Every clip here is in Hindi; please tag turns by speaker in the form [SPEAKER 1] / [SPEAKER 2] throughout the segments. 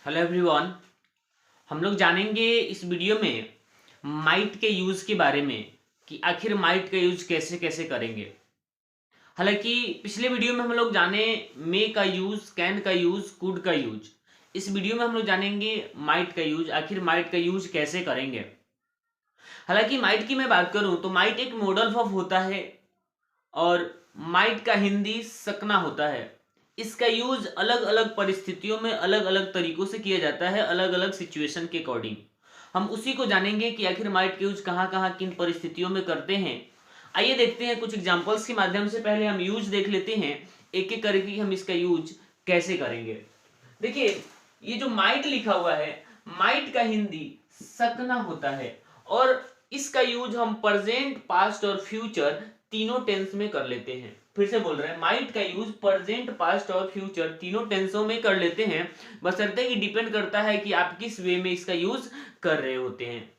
[SPEAKER 1] Hello everyone. हम लोग जानेंगे इस वीडियो में माइट के यूज के बारे में कि आखिर माइट का यूज कैसे कैसे करेंगे। हालांकि पिछले वीडियो में हम लोग जाने मे का यूज, कैन का यूज, कुड का यूज। इस वीडियो में हम लोग जानेंगे माइट का यूज, आखिर माइट का यूज कैसे करेंगे। हालांकि माइट की मैं बात करूं तो माइट एक मॉडल वर्ब होता है और माइट का हिंदी सकना होता है। इसका यूज अलग अलग परिस्थितियों में अलग अलग तरीकों से किया जाता है, अलग अलग सिचुएशन के अकॉर्डिंग। हम उसी को जानेंगे कि आखिर माइट का यूज कहाँ कहाँ किन परिस्थितियों में करते हैं। आइए देखते हैं कुछ एग्जांपल्स के माध्यम से। पहले हम यूज देख लेते हैं, एक एक करके हम इसका यूज कैसे करेंगे। देखिए, ये जो माइट लिखा हुआ है, माइट का हिंदी सकना होता है और इसका यूज हम प्रेजेंट, पास्ट और फ्यूचर तीनों टेंस में कर लेते हैं। फिर से बोल रहे हैं, माइट का यूज प्रेजेंट, पास्ट और फ्यूचर तीनों टेंसों में कर लेते हैं। बशर्ते कि डिपेंड करता है कि आप किस वे में इसका यूज कर रहे होते हैं।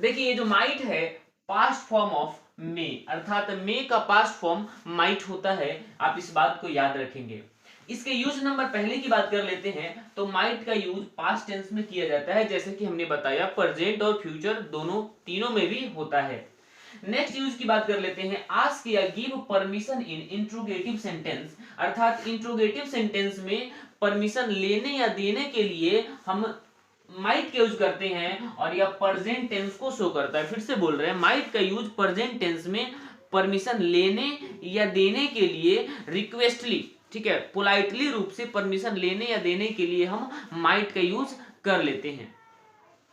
[SPEAKER 1] देखिए, ये जो माइट है पास्ट फॉर्म ऑफ मे, अर्थात मे का पास्ट फॉर्म माइट होता है। आप इस बात को याद रखेंगे। इसके यूज नंबर पहले की बात कर लेते हैं तो माइट का यूज पास्ट टेंस में किया जाता है, जैसे कि हमने बताया प्रेजेंट और फ्यूचर दोनों तीनों में भी होता है। नेक्स्ट यूज की बात कर लेते हैं, आस्क या गिव परमिशन इन इंट्रोगेटिव सेंटेंस, अर्थात इंट्रोगेटिव सेंटेंस में परमिशन लेने या देने के लिए हम माइट का यूज करते हैं और यह प्रेजेंट टेंस को शो करता है। फिर से बोल रहे हैं, माइट का यूज प्रेजेंट टेंस में परमिशन लेने या देने के लिए, रिक्वेस्टली, ठीक है, पोलाइटली रूप से परमिशन लेने या देने के लिए हम माइट का यूज कर लेते हैं।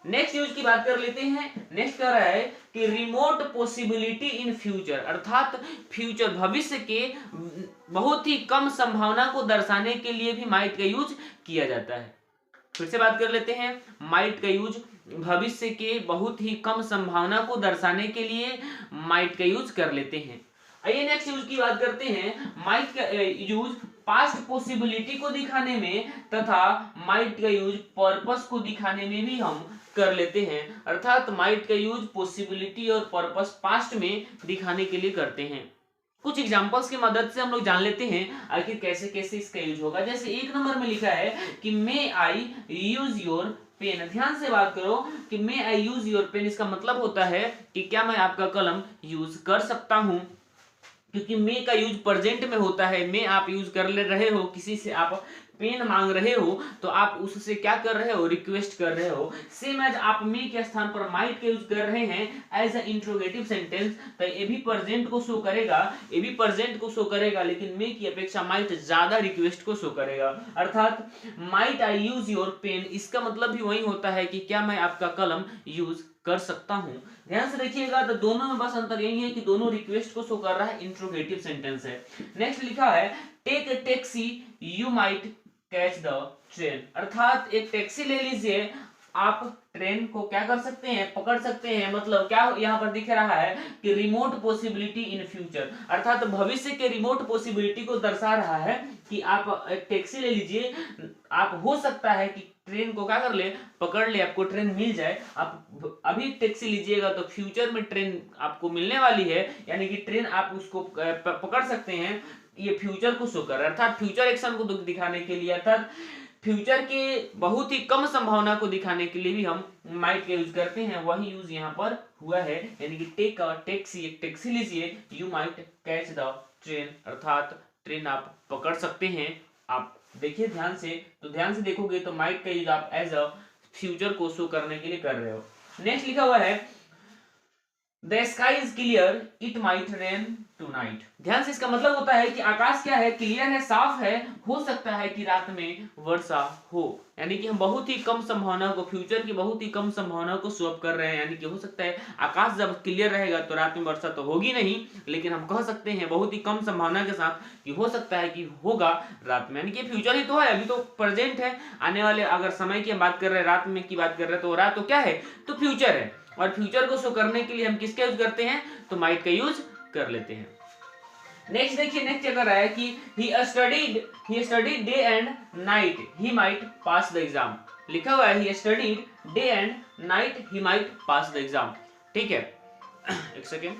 [SPEAKER 1] नेक्स्ट यूज की बात कर लेते हैं। नेक्स्ट कह रहा है कि रिमोट पॉसिबिलिटी इन फ्यूचर, अर्थात फ्यूचर, भविष्य के बहुत ही कम संभावना को दर्शाने के लिए भी माइट का यूज किया जाता है। फिर से बात कर लेते हैं, माइट का यूज भविष्य के बहुत ही कम संभावना को दर्शाने के लिए माइट का यूज कर लेते हैं। आइए नेक्स्ट यूज की बात करते हैं। माइट का यूज पास्ट पॉसिबिलिटी को दिखाने में तथा माइट का यूज पर्पस को दिखाने में भी हम कर लेते हैं, अर्थात माइट का यूज पॉसिबिलिटी और पर्पस पास्ट में दिखाने के लिए करते हैं। कुछ एग्जांपल्स की मदद से हम लोग जान लेते हैं आखिर कैसे कैसे इसका यूज होगा। जैसे एक नंबर में लिखा है कि मे आई यूज योर पेन। ध्यान से बात करो कि मे आई यूज योर पेन, इसका मतलब होता है कि क्या मैं आपका कलम यूज कर सकता हूं। क्योंकि मे का यूज प्रेजेंट में होता है, मे आप यूज कर ले रहे हो, किसी से आप पेन मांग रहे हो तो आप उससे क्या कर रहे हो, रिक्वेस्ट कर रहे हो। सेम एज आप मे के स्थान पर माइट के यूज कर रहे हैं एज अ इंट्रोगेटिव सेंटेंस, तो ये भी प्रेजेंट को शो करेगा, ये भी प्रेजेंट को शो करेगा, लेकिन मे की अपेक्षा माइट ज्यादा रिक्वेस्ट को शो करेगा। अर्थात might I use your pen, इसका मतलब भी वही होता है कि क्या मैं आपका कलम यूज कर सकता हूं। ध्यान से देखिएगा तो दोनों में बस अंतर यही है कि दोनों रिक्वेस्ट को शो कर रहा है, इंट्रोगेटिव सेंटेंस है। नेक्स्ट लिखा है take a taxi you might catch the train, अर्थात एक टैक्सी ले लीजिए, आप ट्रेन को क्या कर सकते हैं, पकड़ सकते हैं। मतलब क्या यहाँ पर दिख रहा है कि रिमोट पॉसिबिलिटी इन फ्यूचर, अर्थात भविष्य के रिमोट पॉसिबिलिटी को दर्शा रहा है कि आप एक टैक्सी ले लीजिए, आप हो सकता है कि ट्रेन को क्या कर ले, पकड़ ले, आपको ट्रेन मिल जाए। आप अभी टैक्सी लीजिएगा तो फ्यूचर में ट्रेन आपको मिलने वाली है, यानी कि ट्रेन आप उसको पकड़ सकते हैं। ये फ्यूचर को शो कर रहा है, अर्थात फ्यूचर एक्शन को दिखाने के लिए, अर्थात फ्यूचर के बहुत ही कम संभावना को दिखाने के लिए भी हम माइट का यूज करते हैं। वही यूज यहाँ पर हुआ है, यानी कि टेक अ टैक्सी, एक टैक्सी लीजिए, you might catch the train, अर्थात ट्रेन आप पकड़ सकते हैं। आप देखिए ध्यान से, तो ध्यान से देखोगे तो माइट का यूज आप एज अ फ्यूचर को शो करने के लिए कर रहे हो। नेक्स्ट लिखा हुआ है the sky is clear it might rain tonight. ध्यान से, इसका मतलब होता है कि आकाश क्या है, क्लियर है, साफ है, हो सकता है कि रात में वर्षा हो। यानी कि हम बहुत ही कम संभावना को, फ्यूचर की बहुत ही कम संभावना को शो अप कर रहे हैं। यानी कि हो सकता है आकाश जब क्लियर रहेगा तो रात में वर्षा तो होगी नहीं, लेकिन हम कह सकते हैं बहुत ही कम संभावना के साथ कि हो सकता है कि होगा रात में। यानी कि फ्यूचर ही तो है, अभी तो प्रेजेंट है, आने वाले अगर समय की बात कर रहे हैं, रात में की बात कर रहे हैं, तो रात तो क्या है, तो फ्यूचर है। और फ्यूचर को शो करने के लिए हम किसका यूज करते हैं, तो माइट का यूज कर लेते हैं। नेक्स्ट देखिए, नेक्स्ट क्या कर रहा है कि he studied day and night he might pass the exam. लिखा हुआ है he studied day and night he might pass the exam. ठीक है, एक सेकेंड।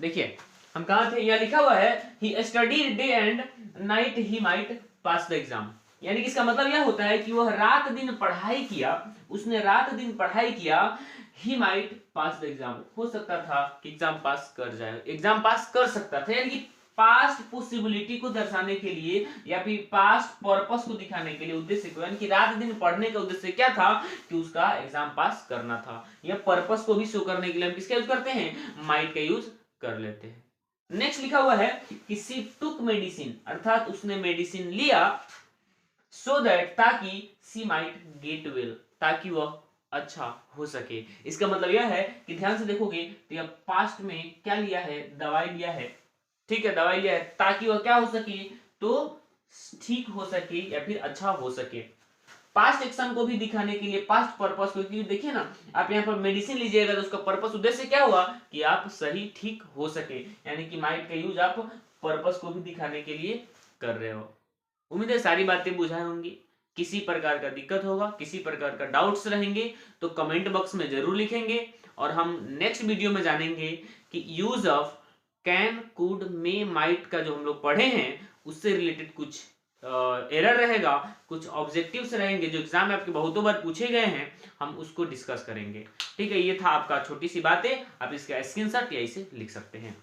[SPEAKER 1] देखिए हम कहा थे, यह लिखा हुआ है he studied day and night he might pass the exam. यानी कि इसका मतलब यह होता है कि वह रात दिन पढ़ाई किया, उसने रात दिन पढ़ाई किया, he might pass the exam, हो सकता था कि एग्जाम पास कर जाए, एग्जाम पास कर सकता था। यानी कि पास्ट पॉसिबिलिटी को दर्शाने के लिए या फिर पास्ट पर्पस को दिखाने के लिए, उद्देश्य को, यानी कि रात दिन पढ़ने का उद्देश्य क्या था कि उसका एग्जाम पास करना था। यह पर्पस को भी शो करने के लिए हम किसका यूज करते हैं, माइट का यूज कर लेते हैं। नेक्स्ट लिखा हुआ है कि सी टुक मेडिसिन, अर्थात उसने मेडिसिन लिया, सो दैट, ताकि सी माइट गेट वेल, ताकि वह अच्छा हो सके। इसका मतलब यह है कि ध्यान से देखोगे तो यह पास्ट में क्या लिया है, दवाई लिया है, ठीक है, दवाई लिया है ताकि वह क्या हो सके, तो ठीक हो सके या फिर अच्छा हो सके। पास्ट एक्शन को भी दिखाने के लिए, पास्ट पर्पस को, क्योंकि देखिए ना, आप यहाँ पर मेडिसिन लीजिएगा तो उसका पर्पस, उद्देश्य क्या हुआ कि आप सही ठीक हो सके, यानी कि माइट का यूज आप पर्पस को भी दिखाने के लिए कर रहे हो। उम्मीद है सारी बातें बुझाई होंगी। किसी प्रकार का दिक्कत होगा, किसी प्रकार का डाउट्स रहेंगे तो कमेंट बॉक्स में जरूर लिखेंगे, और हम नेक्स्ट वीडियो में जानेंगे कि use of can, could, may, might का जो हम लोग पढ़े हैं उससे रिलेटेड कुछ एरर रहेगा, कुछ ऑब्जेक्टिव्स रहेंगे जो एग्जाम में आपके बहुतों बार पूछे गए हैं, हम उसको डिस्कस करेंगे। ठीक है, ये था आपका छोटी सी बातें, आप इसका स्क्रीनशॉट या इसे लिख सकते हैं।